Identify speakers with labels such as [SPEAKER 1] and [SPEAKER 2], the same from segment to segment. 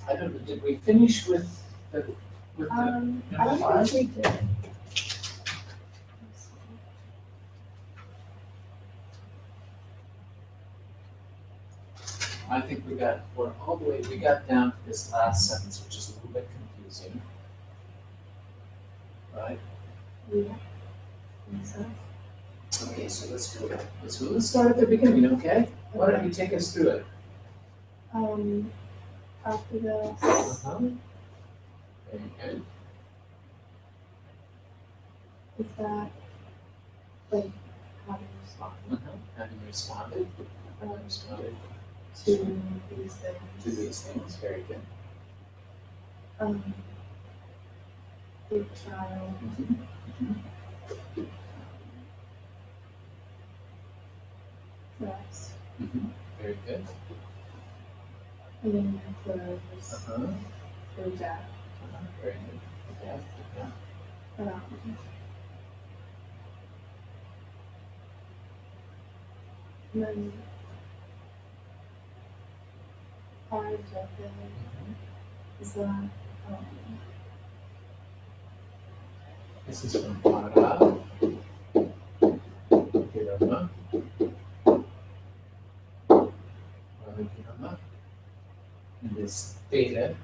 [SPEAKER 1] I don't know, did we finish with the, with the
[SPEAKER 2] I don't
[SPEAKER 1] number
[SPEAKER 2] know
[SPEAKER 1] five?
[SPEAKER 2] if we did.
[SPEAKER 1] I think we're all the way, we got down to this last sentence, which is a little bit confusing. Right?
[SPEAKER 2] Yeah. And so,
[SPEAKER 1] Okay, so let's start at the beginning, okay? Why don't you take us through it?
[SPEAKER 2] after this,
[SPEAKER 1] Very good.
[SPEAKER 2] is that like having responded
[SPEAKER 1] Having responded
[SPEAKER 2] to these things?
[SPEAKER 1] to these things, very good.
[SPEAKER 2] The child dress,
[SPEAKER 1] Very good.
[SPEAKER 2] and then your clothes, your death,
[SPEAKER 1] Very good. Yeah.
[SPEAKER 2] um, and then part of it is that
[SPEAKER 1] This is from Para. Hirama. Hirama. And this theta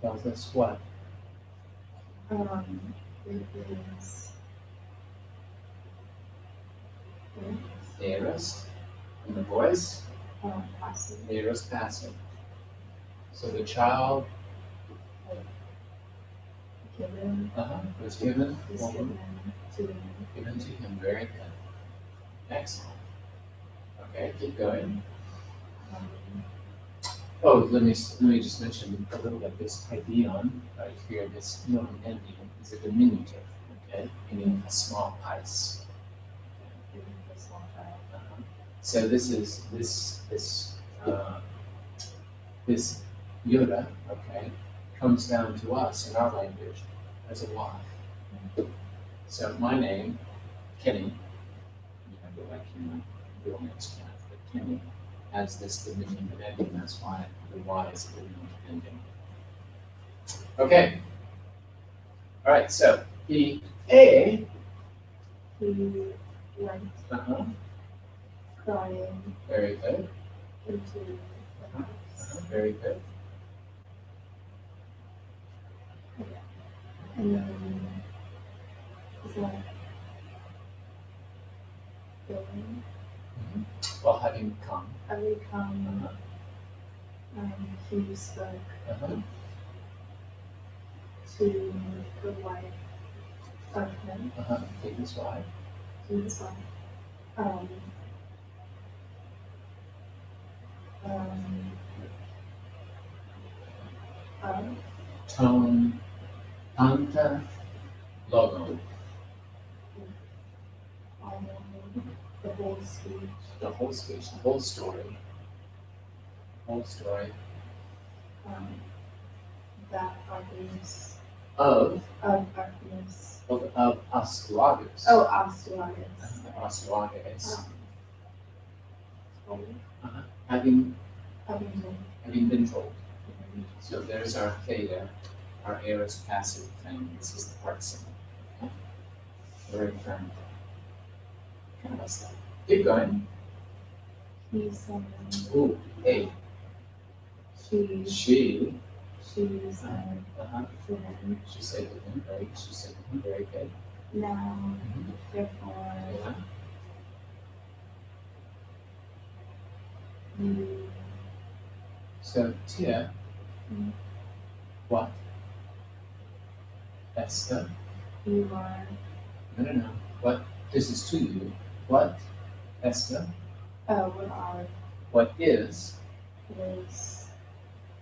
[SPEAKER 1] tells us what?
[SPEAKER 2] it is
[SPEAKER 1] Aorist. And the voice?
[SPEAKER 2] passive,
[SPEAKER 1] Aorist passive. So the child
[SPEAKER 2] given,
[SPEAKER 1] was given
[SPEAKER 2] is given to him.
[SPEAKER 1] given to him. Very good. Excellent. Okay, keep going. Oh, let me just mention a little bit. This Ideon right here, this known ending is a diminutive, okay, meaning a small piece.
[SPEAKER 2] Given to a small child.
[SPEAKER 1] So this Yoda, okay, comes down to us in our language as a Y. So my name, Kenny, I go like my real name's Kenneth, but Kenny has this diminutive ending. That's why the Y is a diminutive ending. Okay. All right. So the A.
[SPEAKER 2] He went crying
[SPEAKER 1] Very good.
[SPEAKER 2] into the house.
[SPEAKER 1] Very good.
[SPEAKER 2] And then is that going?
[SPEAKER 1] Well, having come.
[SPEAKER 2] Having come, he spoke to the wife of him,
[SPEAKER 1] To his wife.
[SPEAKER 2] to his wife.
[SPEAKER 1] Tone. Anta. Logo.
[SPEAKER 2] The whole speech.
[SPEAKER 1] The whole speech. The whole story. Whole story.
[SPEAKER 2] That Artemis
[SPEAKER 1] Of
[SPEAKER 2] Artemis.
[SPEAKER 1] Of Astragalus.
[SPEAKER 2] Oh, Astragalus.
[SPEAKER 1] Astragalus.
[SPEAKER 2] Having
[SPEAKER 1] Having been told. So there's our theta, our aorist passive thing. This is the participle. Okay? Very firm. Keep going.
[SPEAKER 2] he said,
[SPEAKER 1] Ooh, hey. She.
[SPEAKER 2] she said to him,
[SPEAKER 1] She said to him, right? She said to him, very good.
[SPEAKER 2] now, therefore, you.
[SPEAKER 1] So Tia, what? Esther?
[SPEAKER 2] You are.
[SPEAKER 1] No. What? This is to you. What? Esther?
[SPEAKER 2] What are
[SPEAKER 1] What is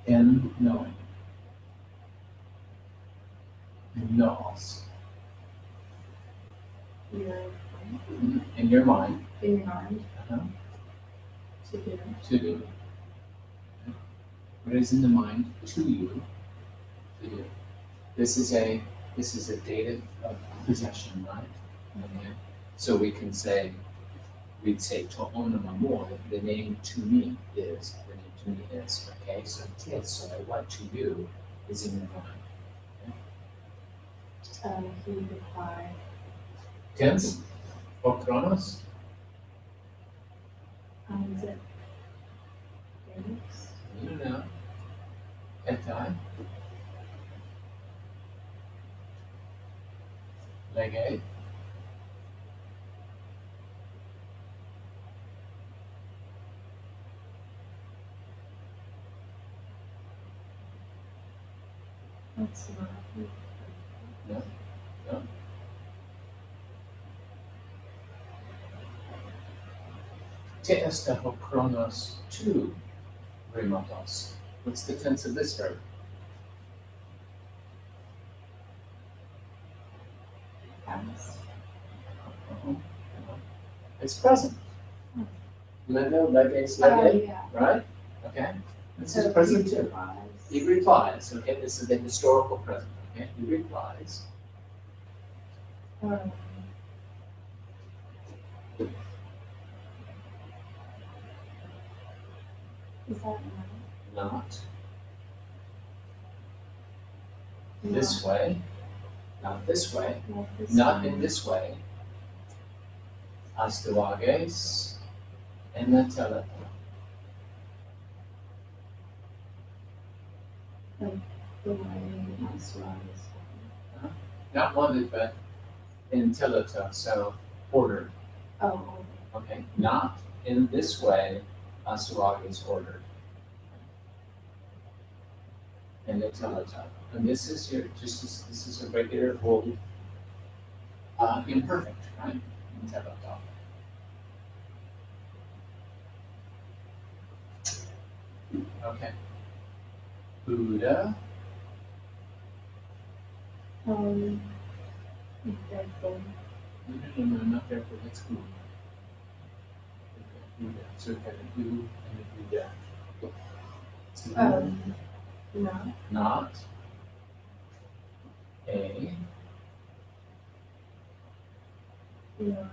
[SPEAKER 2] in
[SPEAKER 1] knowing? Nos.
[SPEAKER 2] your
[SPEAKER 1] In your mind.
[SPEAKER 2] in your mind to do.
[SPEAKER 1] To do. What is in the mind to you? To do. This is a dative of possession, right? Okay. So we'd say to onamamor, the name to me is the name to me is, okay? So tis, so what to do is in your mind.
[SPEAKER 2] He replied.
[SPEAKER 1] Tense or chronos?
[SPEAKER 2] Is it Phoenix?
[SPEAKER 1] No. Etai? Lege?
[SPEAKER 2] That's not.
[SPEAKER 1] No? No? Te estaho chronos tu remotos. What's the tense of this verb?
[SPEAKER 2] Past.
[SPEAKER 1] It's present. Lego, leges,
[SPEAKER 2] Oh,
[SPEAKER 1] lege,
[SPEAKER 2] yeah.
[SPEAKER 1] right? Okay? This
[SPEAKER 2] So
[SPEAKER 1] is present
[SPEAKER 2] he
[SPEAKER 1] too.
[SPEAKER 2] replies.
[SPEAKER 1] He replies, okay? This is the historical present, okay? He replies.
[SPEAKER 2] Um, is that
[SPEAKER 1] Not
[SPEAKER 2] not?
[SPEAKER 1] this way, not this way,
[SPEAKER 2] Not this
[SPEAKER 1] not
[SPEAKER 2] one.
[SPEAKER 1] in this way. Astuages and the telepa.
[SPEAKER 2] The way that's what
[SPEAKER 1] Not wanted, but in teleta, so ordered.
[SPEAKER 2] Oh,
[SPEAKER 1] Okay, not in this way, Astuages ordered. And the teleta. And this is your this is a regular old imperfect, right? In teleta. Okay. Buddha.
[SPEAKER 2] therefore.
[SPEAKER 1] No, not therefore, that's who. Buddha. So we've got a who and a Buddha.
[SPEAKER 2] No.
[SPEAKER 1] Not a
[SPEAKER 2] No.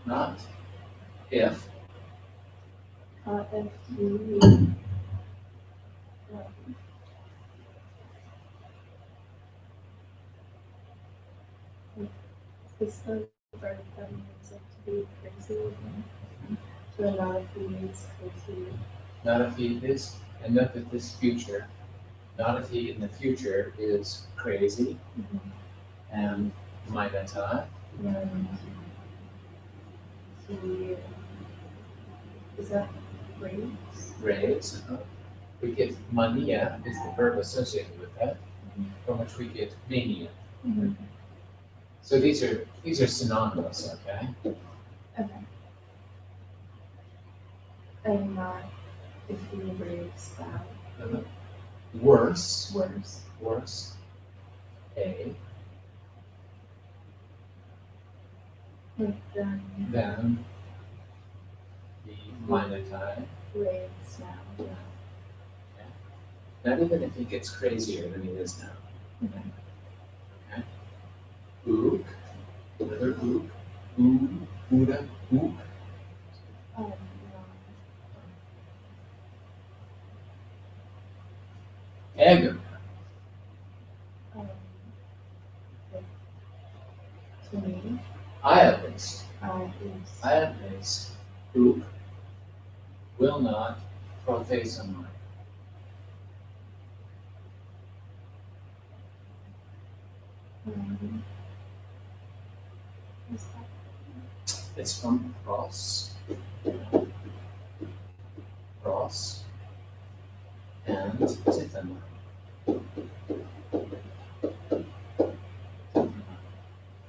[SPEAKER 1] not if
[SPEAKER 2] If you. Is the verb that means it to be crazy? So not if he means crazy.
[SPEAKER 1] not if he is and not that this future, not if he in the future is crazy and Maidata
[SPEAKER 2] Then he is that raves?
[SPEAKER 1] raves. We get mania is the verb associated with that, from which we get mania. So these are synonymous, okay?
[SPEAKER 2] Okay. And not if he raves bad.
[SPEAKER 1] Worse,
[SPEAKER 2] Worse.
[SPEAKER 1] a
[SPEAKER 2] Then
[SPEAKER 1] than the Mainatai.
[SPEAKER 2] raves now.
[SPEAKER 1] Not even if he gets crazier than he is now.
[SPEAKER 2] Okay.
[SPEAKER 1] Ook, another ook, Buddha, ook.
[SPEAKER 2] No.
[SPEAKER 1] Egg,
[SPEAKER 2] To me,
[SPEAKER 1] I at least,
[SPEAKER 2] is
[SPEAKER 1] I at least, ook, will not prothesamai.
[SPEAKER 2] is that
[SPEAKER 1] It's from cross, and tithama.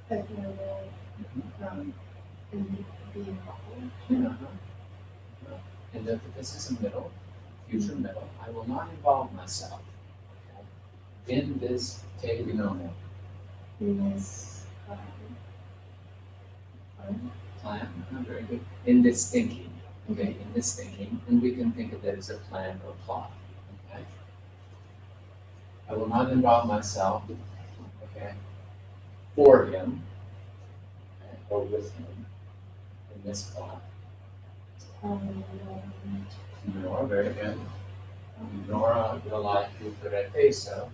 [SPEAKER 2] that you will be involved?
[SPEAKER 1] And that this is a middle, future middle. I will not involve myself in this tegnoma
[SPEAKER 2] In this
[SPEAKER 1] plan. Very good. In this thinking, okay, in this thinking, and we can think of that as a plan or plot. Okay. I will not involve myself, okay, for him, okay, or with him in this thought. Nor, very good. Nor will I jucurete so.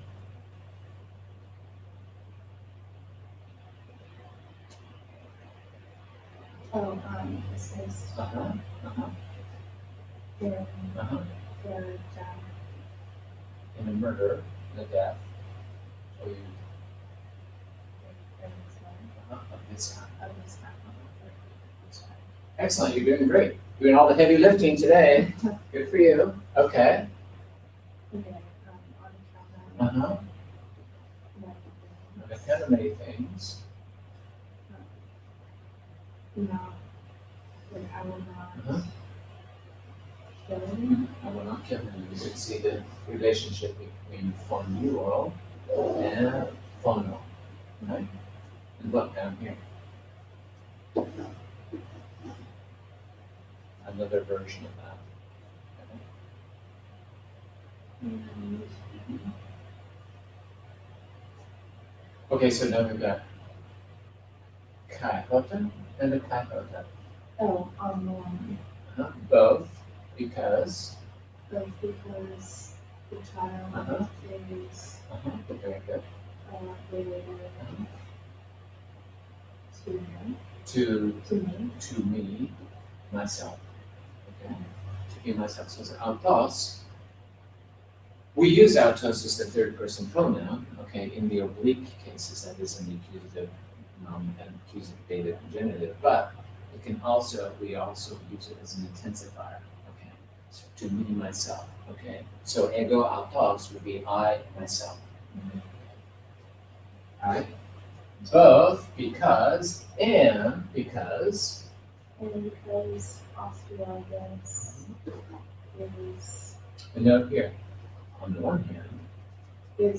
[SPEAKER 2] It says
[SPEAKER 1] Uh-huh, uh-huh,
[SPEAKER 2] in
[SPEAKER 1] uh-huh.
[SPEAKER 2] the
[SPEAKER 1] In a murder, in a death, or you, of this kind. Excellent, you're doing great. Doing all the heavy lifting today. Good for you. Okay. Uh-huh. On account of many things.
[SPEAKER 2] No, like I will
[SPEAKER 1] Uh-huh.
[SPEAKER 2] not kill him.
[SPEAKER 1] I will not kill him. You could see the relationship between fonduo and fono. Right? And look down here. Another version of that. Okay, so now we've got kai hota and the kai hota.
[SPEAKER 2] On the one.
[SPEAKER 1] Both because.
[SPEAKER 2] Both because the child
[SPEAKER 1] Uh-huh.
[SPEAKER 2] is
[SPEAKER 1] Very good.
[SPEAKER 2] related to him.
[SPEAKER 1] To
[SPEAKER 2] To me.
[SPEAKER 1] me, myself. Okay. To be myself. So it's autos. We use autos as the third person pronoun, okay, in the oblique cases, that is in the accusative and accusative dative and genitive, but it can also, we also use it as an intensifier, okay, so to me, myself, okay. So ego autos would be I, myself. All right. Both because and because.
[SPEAKER 2] And because Australis is
[SPEAKER 1] Note here, on the one hand,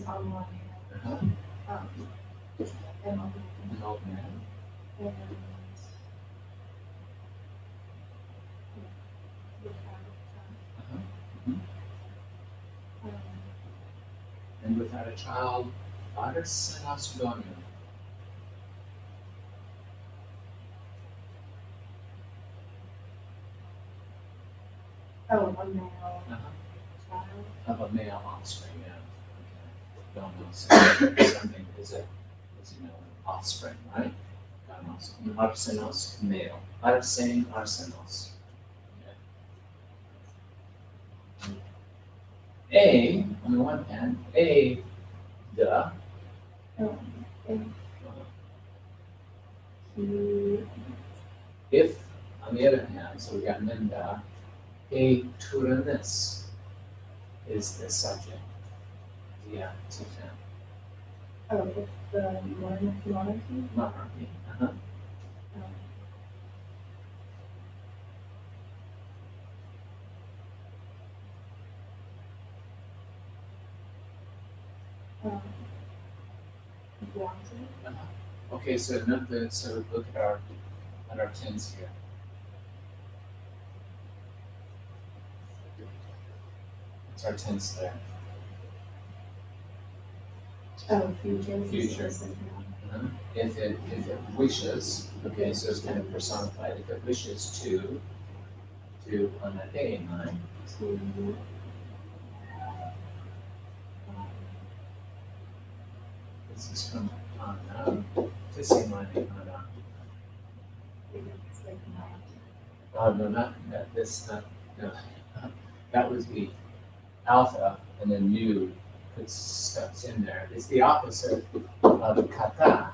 [SPEAKER 2] on one hand,
[SPEAKER 1] uh-huh,
[SPEAKER 2] and on
[SPEAKER 1] an old man,
[SPEAKER 2] and without
[SPEAKER 1] uh-huh, mhm,
[SPEAKER 2] um,
[SPEAKER 1] and without a child, pares nasudonio.
[SPEAKER 2] a male
[SPEAKER 1] Uh-huh.
[SPEAKER 2] child.
[SPEAKER 1] Of a male offspring, yeah. Okay. Don't know, something is you know, offspring, right? Ganos. Arsenos, male. Arsene, arsenos. Okay. A, on the one hand, the,
[SPEAKER 2] And he
[SPEAKER 1] if, on the other hand, so we got Minda, a Turanis is the subject. Yeah, Tifan.
[SPEAKER 2] if the monarchy
[SPEAKER 1] Monarchy. Uh-huh.
[SPEAKER 2] wanted.
[SPEAKER 1] Okay, so nothing, so look at our tense here. What's our tense there?
[SPEAKER 2] Future.
[SPEAKER 1] Future. Uh-huh. If it wishes, okay, so it's kind of personified. If it wishes to on that day in mind,
[SPEAKER 2] To
[SPEAKER 1] this is from Anna, to say my name, Anna.
[SPEAKER 2] it's like
[SPEAKER 1] Oh, no, not that. This not. No. That was the alpha, and then nu puts stuff in there. It's the opposite of kata.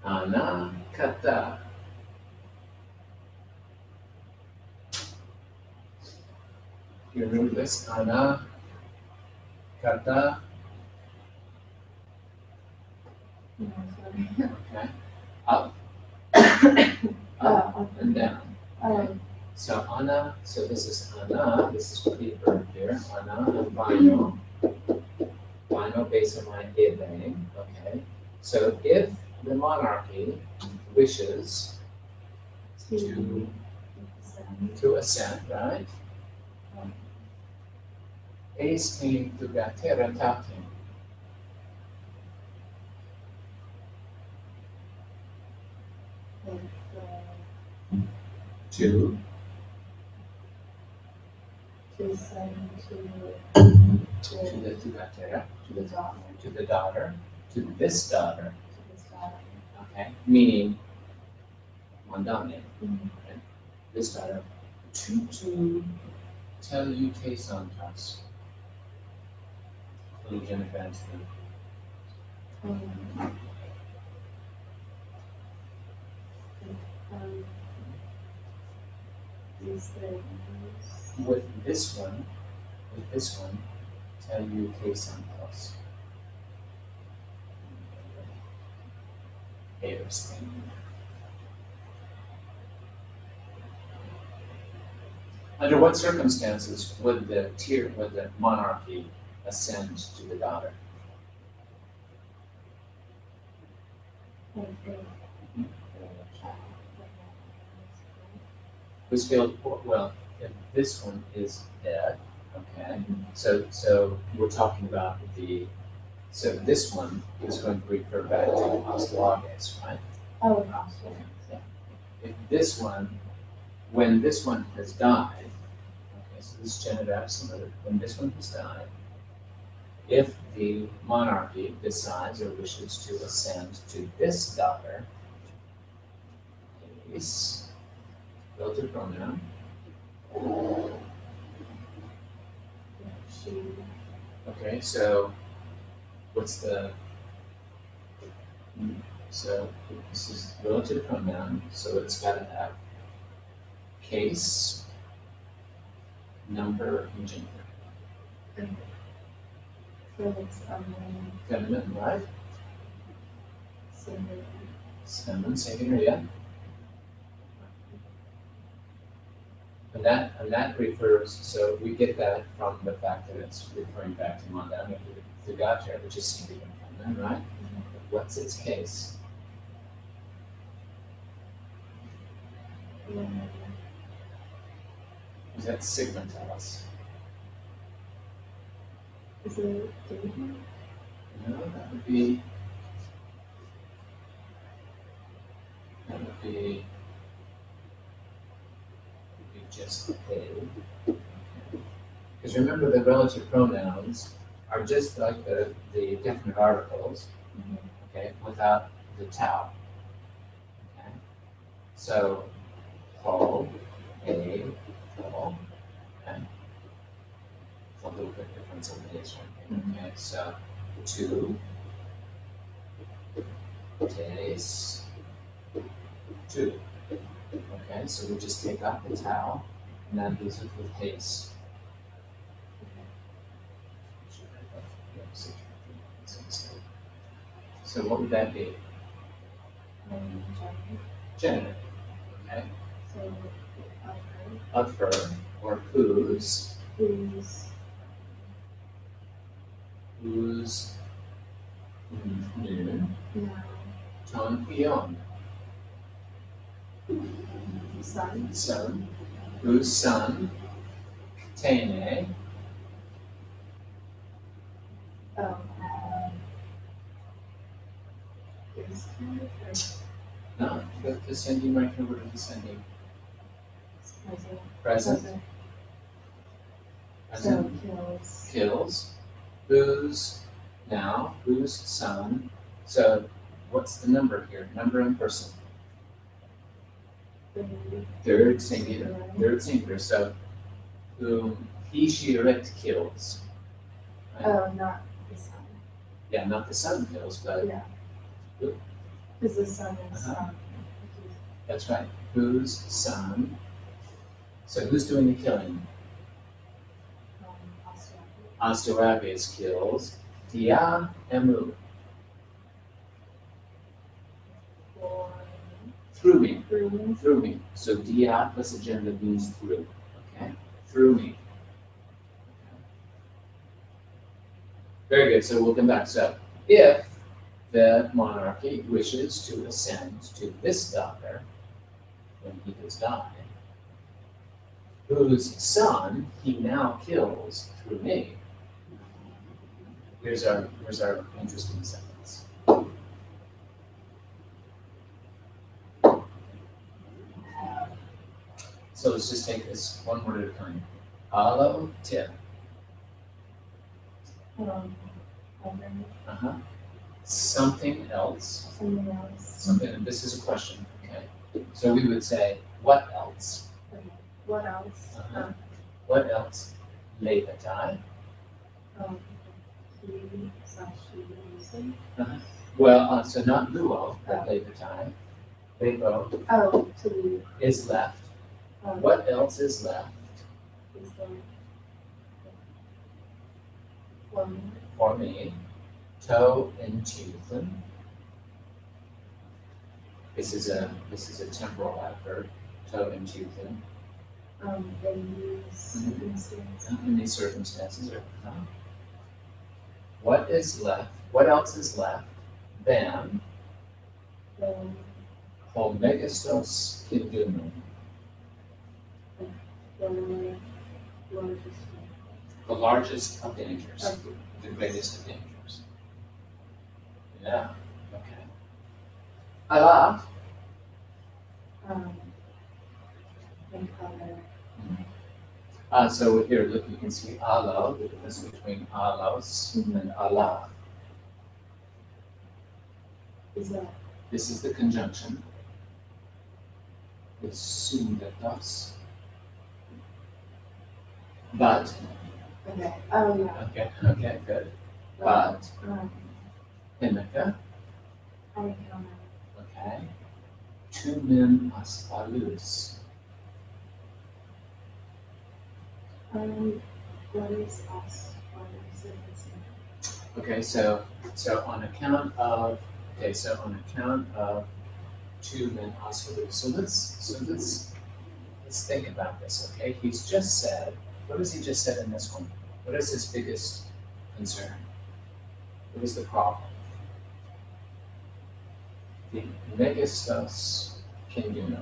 [SPEAKER 1] Ana kata. You remember this? Ana kata.
[SPEAKER 2] sorry.
[SPEAKER 1] Okay. Up. Up and down. So ana, so this is ana, this is the verb here, ana and vino. Vino based on my ebe, okay? So if the monarchy wishes,
[SPEAKER 2] To
[SPEAKER 1] to ascend, right? Este tuga terra tatin. To
[SPEAKER 2] send to
[SPEAKER 1] the tuga terra,
[SPEAKER 2] the daughter,
[SPEAKER 1] to the daughter, to this daughter.
[SPEAKER 2] to this daughter.
[SPEAKER 1] Okay, meaning mandane,
[SPEAKER 2] Mhm.
[SPEAKER 1] this daughter, to tell you te santas. Little Jennifer Aniston.
[SPEAKER 2] Um, these things.
[SPEAKER 1] With this one, tell you te santas. Heirs thing. Under what circumstances would the monarchy ascend to the daughter? Who's filled, well, if this one is dead, okay, so we're talking about so this one is going to refer back to Ostalages, right?
[SPEAKER 2] Oh, Austria.
[SPEAKER 1] If this one, when this one has died, okay, so this is genitive absolute, when this one has died, if the monarchy decides or wishes to ascend to this daughter, is relative pronoun,
[SPEAKER 2] She.
[SPEAKER 1] okay, so what's so this is relative pronoun, so it's got to have case, number, and gender.
[SPEAKER 2] So it's
[SPEAKER 1] Feminine, right?
[SPEAKER 2] singular.
[SPEAKER 1] Feminine, singular, yeah. And that refers, so we get that from the fact that it's referring back to Mandana, to Gacher, which is singular and feminine, right? What's its case? Is that sigma tell us?
[SPEAKER 2] Is it dating?
[SPEAKER 1] No, that would be just a. Because remember, the relative pronouns are just like the definite articles, okay, without the tau. Okay, so Paul, a, Paul, and a little bit difference in this one. Okay, so two, days, two. Okay, so we just take out the tau, and that leaves it with haste. So what would that be? Genitive. Okay.
[SPEAKER 2] So
[SPEAKER 1] Of her or whose
[SPEAKER 2] who's
[SPEAKER 1] noon
[SPEAKER 2] now
[SPEAKER 1] ton pion
[SPEAKER 2] son.
[SPEAKER 1] son whose son tene
[SPEAKER 2] Oh, is
[SPEAKER 1] no the descending right over to descending
[SPEAKER 2] present.
[SPEAKER 1] present
[SPEAKER 2] So kills.
[SPEAKER 1] kills whose now whose son, so what's the number here, number and person? Third singular, so whom he she or it kills, right?
[SPEAKER 2] Oh, not the son.
[SPEAKER 1] Yeah, not the son kills, but
[SPEAKER 2] Yeah. Because the son is
[SPEAKER 1] that's right. Whose son? So who's doing the killing? Astarages kills Dia Emu.
[SPEAKER 2] For
[SPEAKER 1] Through me.
[SPEAKER 2] through.
[SPEAKER 1] Through me. So Dia plus a genitive means through. Okay? Through me. Very good. So we'll come back. So if the monarchy wishes to ascend to this daughter, when he has died, whose son he now kills through me. Here's our interesting sentence. So let's just take this one word at a time. Alo te.
[SPEAKER 2] Other,
[SPEAKER 1] Something else.
[SPEAKER 2] something else.
[SPEAKER 1] Something, and this is a question, okay? So we would say, what else?
[SPEAKER 2] Okay. What else?
[SPEAKER 1] Uh-huh. What else? Levatai.
[SPEAKER 2] He slash she using.
[SPEAKER 1] Well, so not luo, but levatai. Levo
[SPEAKER 2] Oh, to leave.
[SPEAKER 1] is left.
[SPEAKER 2] Um,
[SPEAKER 1] What else is left
[SPEAKER 2] is there for me?
[SPEAKER 1] for me? To and chuthan. This is a temporal adverb. To and chuthan.
[SPEAKER 2] In these circumstances.
[SPEAKER 1] In these circumstances, what is left? What else is left than
[SPEAKER 2] Then
[SPEAKER 1] homegastos kindunum?
[SPEAKER 2] the largest
[SPEAKER 1] The largest of dangers,
[SPEAKER 2] of
[SPEAKER 1] the greatest of dangers. Yeah. Okay. Allah.
[SPEAKER 2] in color.
[SPEAKER 1] So here, look, you can see Allah, the difference between Allahs and Allah.
[SPEAKER 2] Is that
[SPEAKER 1] This is the conjunction. It's sundatas. But,
[SPEAKER 2] okay? Oh yeah.
[SPEAKER 1] okay, good. But, Himika,
[SPEAKER 2] I encounter.
[SPEAKER 1] okay. Tumin aspalus.
[SPEAKER 2] What is us? What is it?
[SPEAKER 1] Okay, so on account of Tumin aspalus. So let's think about this, okay? He's just said, what has he just said in this one? What is his biggest concern? What is the problem? The megastos kinduno,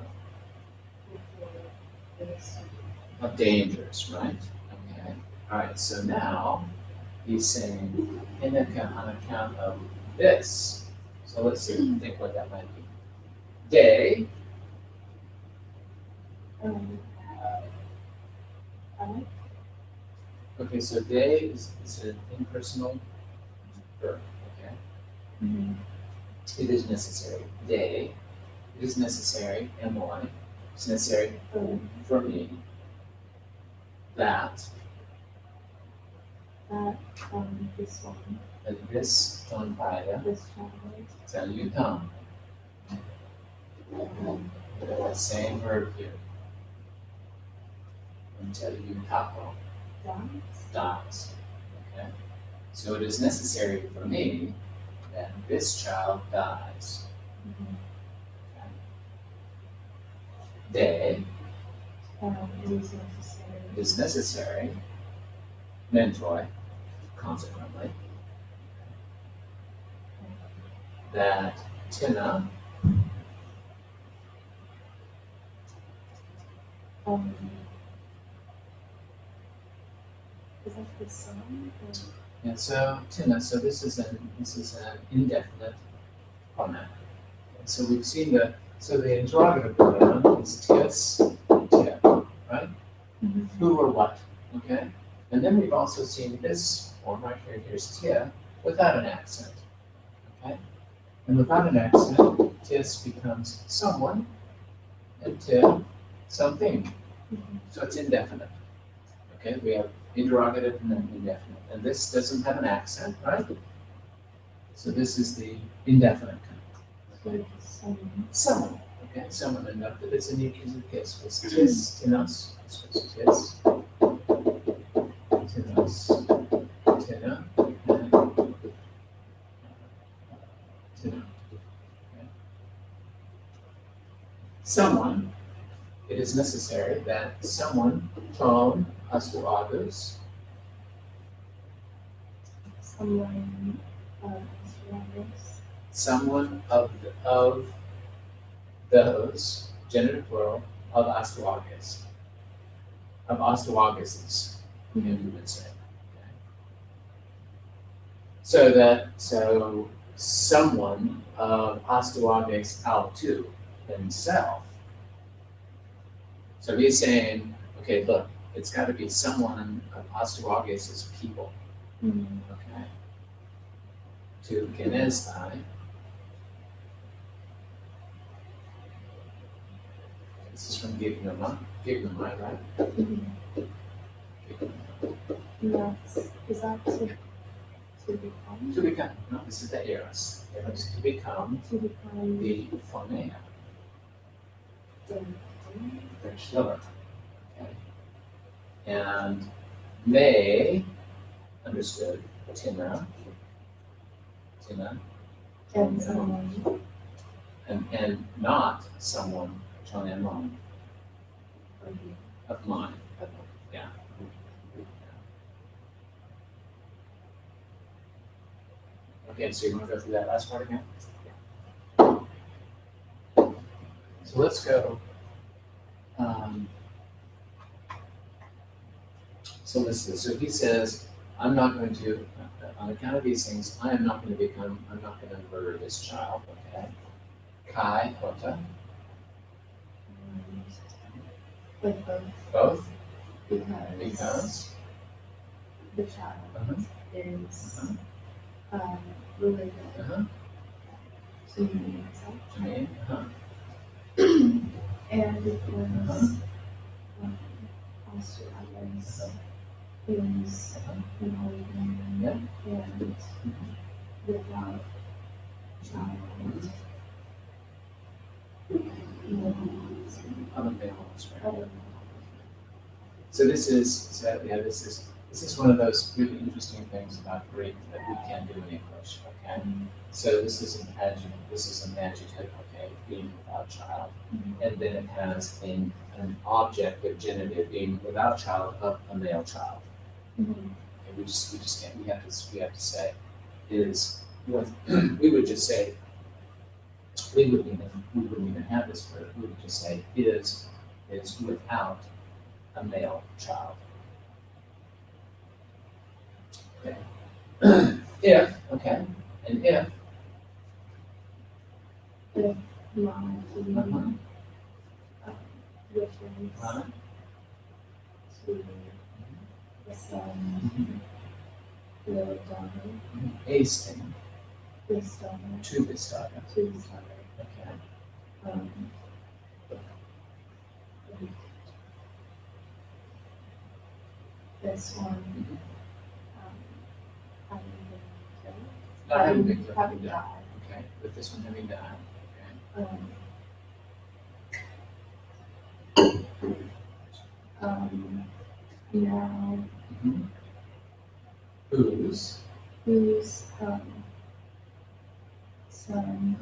[SPEAKER 1] of dangers, right? Okay. All right, so now he's saying, on account of this. So let's think what that might be. Day. Okay, so day is an impersonal verb, okay? It is necessary. Day, it is necessary, my, it's necessary for me that
[SPEAKER 2] This one.
[SPEAKER 1] this tonpaya
[SPEAKER 2] This child.
[SPEAKER 1] salutam. The same verb here. Until you tapo. Dies. Okay? So it is necessary for me that this child dies. Okay? Day
[SPEAKER 2] It
[SPEAKER 1] is necessary, mentoi, consequently, that tina
[SPEAKER 2] is that the son?
[SPEAKER 1] and so tina, so this is an indefinite pronoun. And so we've seen the interrogative pronoun is tis, tia, right? Who or what, okay? And then we've also seen this form right here, here's tia, without an accent, okay? And without an accent, tis becomes someone, and tia, something. So it's indefinite, okay? We have interrogative and then indefinite. And this doesn't have an accent, right? So this is the indefinite kind. Okay? Someone, okay? Someone, and note that it's a new case. It's tis, tinos, tis, tinos, tina, and tina. Okay? Someone, it is necessary that someone ton asuagus,
[SPEAKER 2] Someone
[SPEAKER 1] of those genitive plural, of Astawages. Of Astawageses, you would say. Okay. So someone of Astawages Altu himself. So he's saying, okay, look, it's got to be someone of Astawages' people. Okay. To Genesthai. This is from Gignuma, right?
[SPEAKER 2] Is that to become?
[SPEAKER 1] To become. No, this is the eros. Eros to become the phonea, the killer. Okay. And they understood Tina,
[SPEAKER 2] and someone.
[SPEAKER 1] and not someone Chonemon of mine. Yeah. Okay, so you want to go through that last part again? So let's go. So listen. So he says, I'm not going to, on account of these things, I'm not going to murder this child. Okay. Kai, Hota.
[SPEAKER 2] Like both.
[SPEAKER 1] Both?
[SPEAKER 2] Because the child is related to me myself.
[SPEAKER 1] To me?
[SPEAKER 2] And because Australia is involved and without child.
[SPEAKER 1] So this is one of those really interesting things about Greek that we can do in English. Okay, so this is an adjective. This is an adjective. Okay, being without child, and then it has an objective genitive being without child of a male child. Okay, we just can't. We have to say is with. We would just say. We wouldn't even have this word. We would just say is without a male child. Okay. If, okay, and if
[SPEAKER 2] Mom, which is to the son, the daughter,
[SPEAKER 1] Asting
[SPEAKER 2] this daughter,
[SPEAKER 1] to this daughter. Okay.
[SPEAKER 2] This one,
[SPEAKER 1] Having been killed.
[SPEAKER 2] having died.
[SPEAKER 1] Okay, with this one having died.
[SPEAKER 2] Now,
[SPEAKER 1] Whose
[SPEAKER 2] son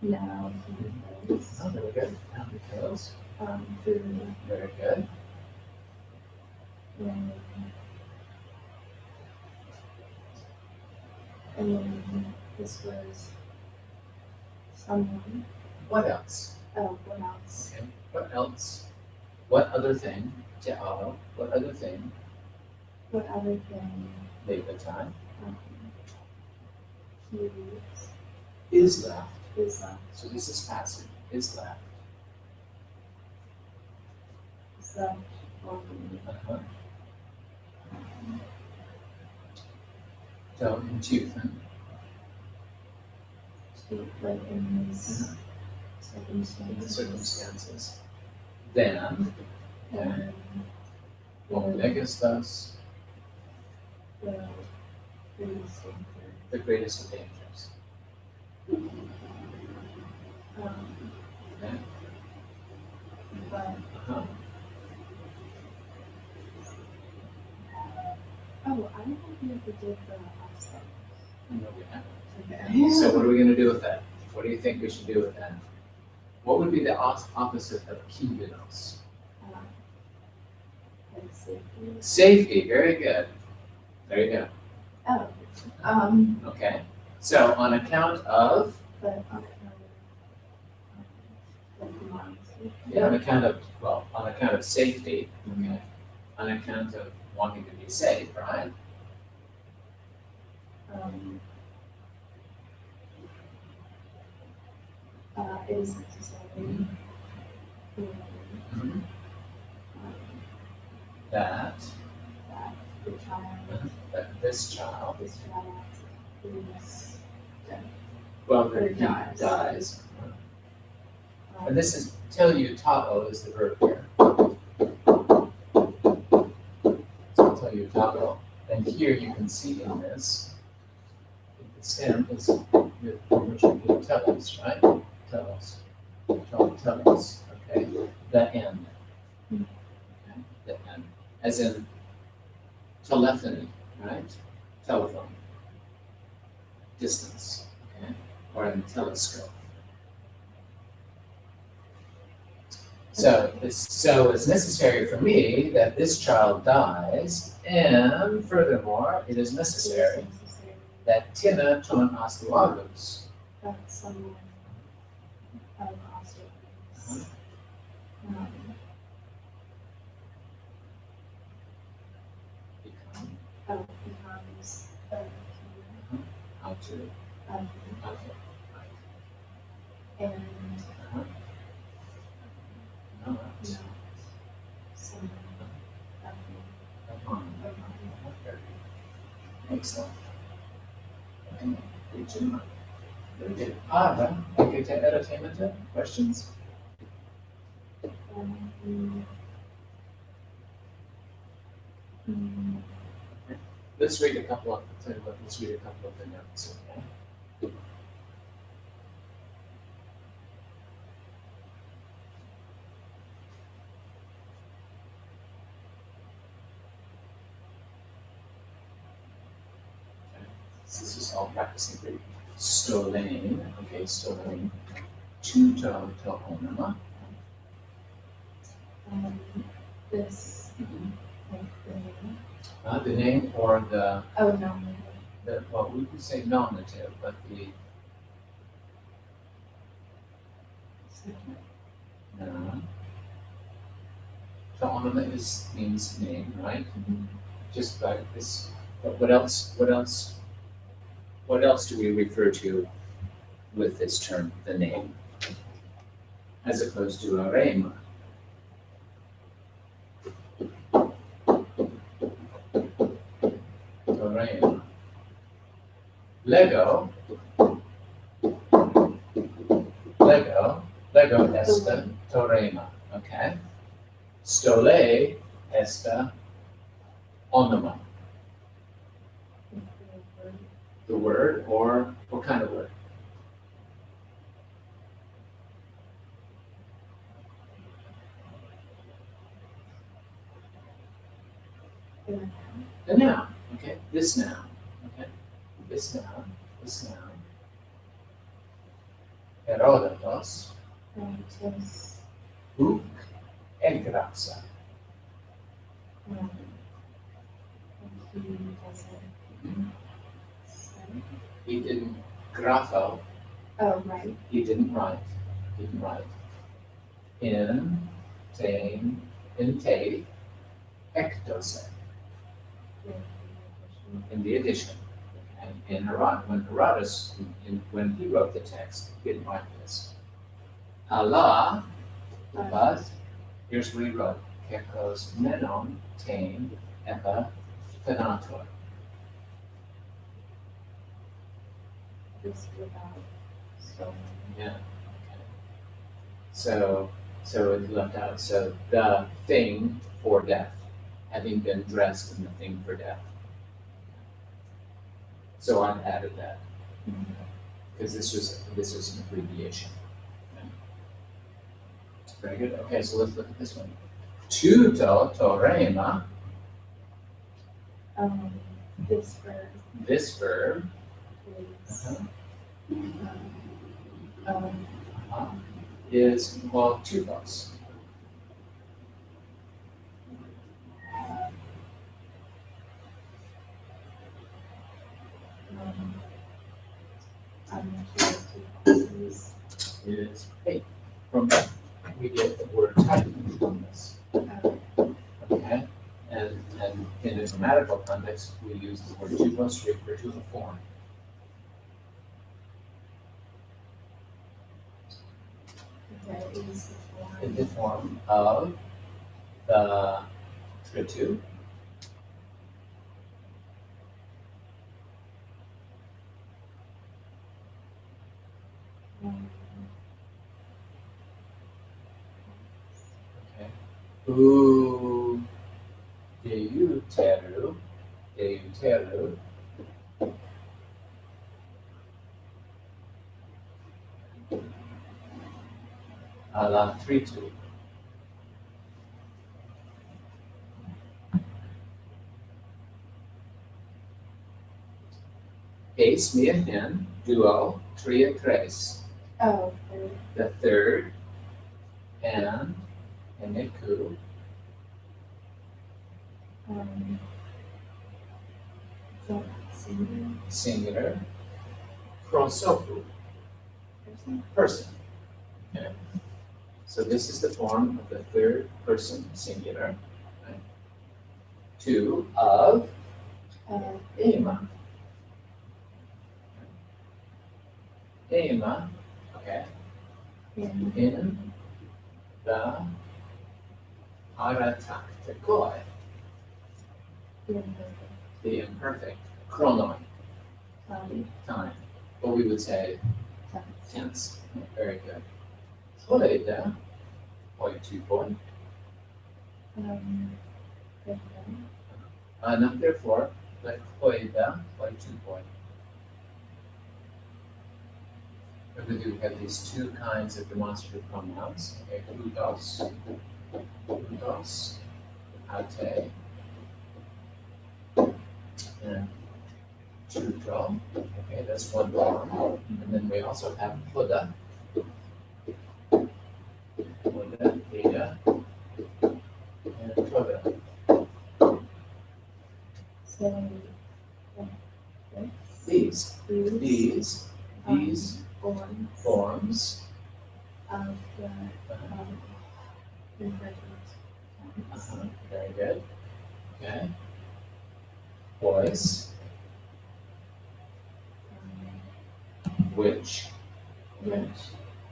[SPEAKER 2] now he is
[SPEAKER 1] Oh, very good. Now because
[SPEAKER 2] through
[SPEAKER 1] very good.
[SPEAKER 2] and this was someone.
[SPEAKER 1] What else?
[SPEAKER 2] What else?
[SPEAKER 1] Okay. What else? What other thing? Te'alo. What other thing?
[SPEAKER 2] What other thing?
[SPEAKER 1] Late the time.
[SPEAKER 2] He
[SPEAKER 1] Is left.
[SPEAKER 2] is left.
[SPEAKER 1] So this is passive. Is left.
[SPEAKER 2] Is left on
[SPEAKER 1] So in Chuthan.
[SPEAKER 2] to like in his
[SPEAKER 1] In the
[SPEAKER 2] circumstances.
[SPEAKER 1] circumstances. Then
[SPEAKER 2] And
[SPEAKER 1] Megastas,
[SPEAKER 2] the greatest danger.
[SPEAKER 1] the greatest of dangers. Okay.
[SPEAKER 2] But I don't know if you ever did the offset.
[SPEAKER 1] No, we haven't.
[SPEAKER 2] Okay.
[SPEAKER 1] So what are we going to do with that? What do you think we should do with that? What would be the opposite of kibinos?
[SPEAKER 2] Like safety.
[SPEAKER 1] Safety. Very good. There you go.
[SPEAKER 2] Oh.
[SPEAKER 1] Okay. So on account of
[SPEAKER 2] But like mine.
[SPEAKER 1] Yeah, on account of safety, okay, on account of wanting to be safe, right?
[SPEAKER 2] Um, it is necessary for,
[SPEAKER 1] Mhm.
[SPEAKER 2] um,
[SPEAKER 1] That,
[SPEAKER 2] that the child,
[SPEAKER 1] that this child,
[SPEAKER 2] is,
[SPEAKER 1] well,
[SPEAKER 2] Or
[SPEAKER 1] that he
[SPEAKER 2] dies.
[SPEAKER 1] dies. And
[SPEAKER 2] um,
[SPEAKER 1] this is, teliutao is the verb here. So teliutao. And here you can see in this, the stem is from which we get telos, right? Telos. Telos, okay? The end.
[SPEAKER 2] Mhm.
[SPEAKER 1] Okay? The end. As in telephony, right? Telephone. Distance, okay? Or in telescope. So it's necessary for me that this child dies, and furthermore, it is
[SPEAKER 2] it is
[SPEAKER 1] necessary
[SPEAKER 2] necessary
[SPEAKER 1] that Tina ton astuagus
[SPEAKER 2] that someone of Australis
[SPEAKER 1] become
[SPEAKER 2] becomes the king
[SPEAKER 1] how to
[SPEAKER 2] of
[SPEAKER 1] okay,
[SPEAKER 2] and
[SPEAKER 1] not
[SPEAKER 2] not someone
[SPEAKER 1] upon.
[SPEAKER 2] of
[SPEAKER 1] Excellent. Okay, good job. Very good. Ara, okay, to entertainment, questions?
[SPEAKER 2] um, mm,
[SPEAKER 1] Let's read a couple of, I'll tell you what, let's read a couple of the notes, okay? This is all practicing Greek. Stolane, okay, stolane. Tuto to onama.
[SPEAKER 2] this like the name.
[SPEAKER 1] The name or
[SPEAKER 2] Oh no,
[SPEAKER 1] well, we could say nominative, but the,
[SPEAKER 2] second.
[SPEAKER 1] to onama means name, right?
[SPEAKER 2] Mhm.
[SPEAKER 1] Just like this, but what else do we refer to with this term, the name? As opposed to a rema. Torema. Lego. Lego esta torema. Okay. Stole esta onoma. The word or what kind of word? The noun. Okay. This noun. Okay. This noun. This noun. Herodotos.
[SPEAKER 2] Just
[SPEAKER 1] Hook egraxa.
[SPEAKER 2] he doesn't say.
[SPEAKER 1] He didn't grapho.
[SPEAKER 2] Oh right.
[SPEAKER 1] He didn't write. Didn't write. In te ectose. In the edition. And in Herodotus, when he wrote the text, he didn't write this. Allah, but here's what he wrote. Kekos menon tein epa thenator.
[SPEAKER 2] Just without so
[SPEAKER 1] Yeah. Okay. So it's left out. So the thing for death, having been dressed in the thing for death. So I've added that because this is an abbreviation. Okay. Very good. Okay, so let's look at this one. Tuto torema.
[SPEAKER 2] this verb
[SPEAKER 1] This verb
[SPEAKER 2] is um,
[SPEAKER 1] is well tutos.
[SPEAKER 2] I'm not sure what to call these.
[SPEAKER 1] Is hey from we get And in a grammatical context, we use the word to plus refer to a form.
[SPEAKER 2] Okay, is the form.
[SPEAKER 1] In the form of the to. Okay. Deuteru. Alatritu. Ace, mia, hen, duo, tria, tres.
[SPEAKER 2] Oh, okay.
[SPEAKER 1] The third, and eniku,
[SPEAKER 2] Is that singular
[SPEAKER 1] singular, prosopu,
[SPEAKER 2] person?
[SPEAKER 1] person. Okay. So this is the form of the third person singular. Right? Two of ema. Ema, okay, in the arataktikoi, the imperfect, chronon, time, what we would say tense. Very good. Hoida, point 2 point. Not therefore, but hoida, point 2 point. Remember, we have these two kinds of demonstrative pronouns. Okay, hudos, ate, and tuto. Okay, that's one form. And then we also have hoda, theta, and toda.
[SPEAKER 2] So,
[SPEAKER 1] These forms
[SPEAKER 2] of the imperfect tense.
[SPEAKER 1] Very good. Okay. Voice, which,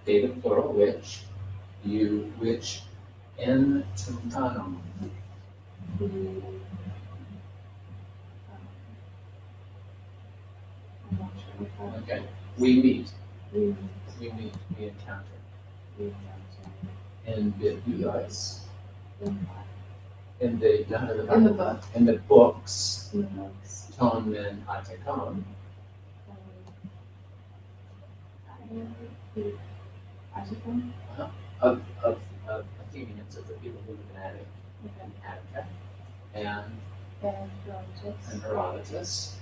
[SPEAKER 1] dative plural, which, which, en tuntanum.
[SPEAKER 2] I'm not sure what that.
[SPEAKER 1] Okay. We meet,
[SPEAKER 2] We
[SPEAKER 1] we encounter.
[SPEAKER 2] encounter
[SPEAKER 1] In the viewers,
[SPEAKER 2] in
[SPEAKER 1] in the
[SPEAKER 2] book.
[SPEAKER 1] in the books,
[SPEAKER 2] In the books.
[SPEAKER 1] ton men atekon, of Athenians, of the people who live in Attica, and Herodotus.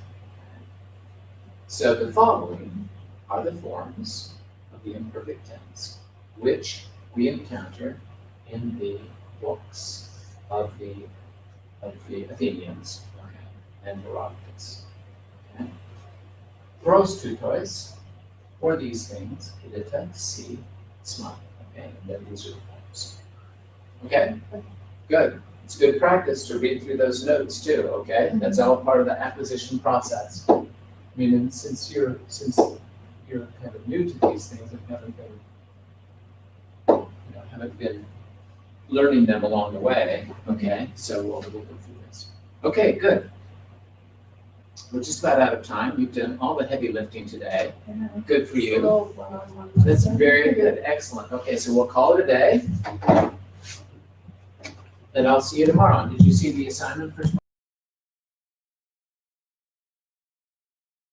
[SPEAKER 1] So the following are the forms of the imperfect tense, which we encounter in the books of the Athenians, and Herodotus. Okay. Pros tutois, for these things, idita, see, smile. Okay, and then these are the forms. Okay, good. It's good practice to read through those notes too. Okay, that's all part of the acquisition process. I mean, and since you're kind of new to these things and haven't been learning them along the way. Okay, so we'll go through this. Okay, good. We're just about out of time. You've done all the heavy lifting today. Good for you. That's very good. Excellent. Okay, so we'll call it a day. And I'll see you tomorrow. Did you see the assignment for tomorrow?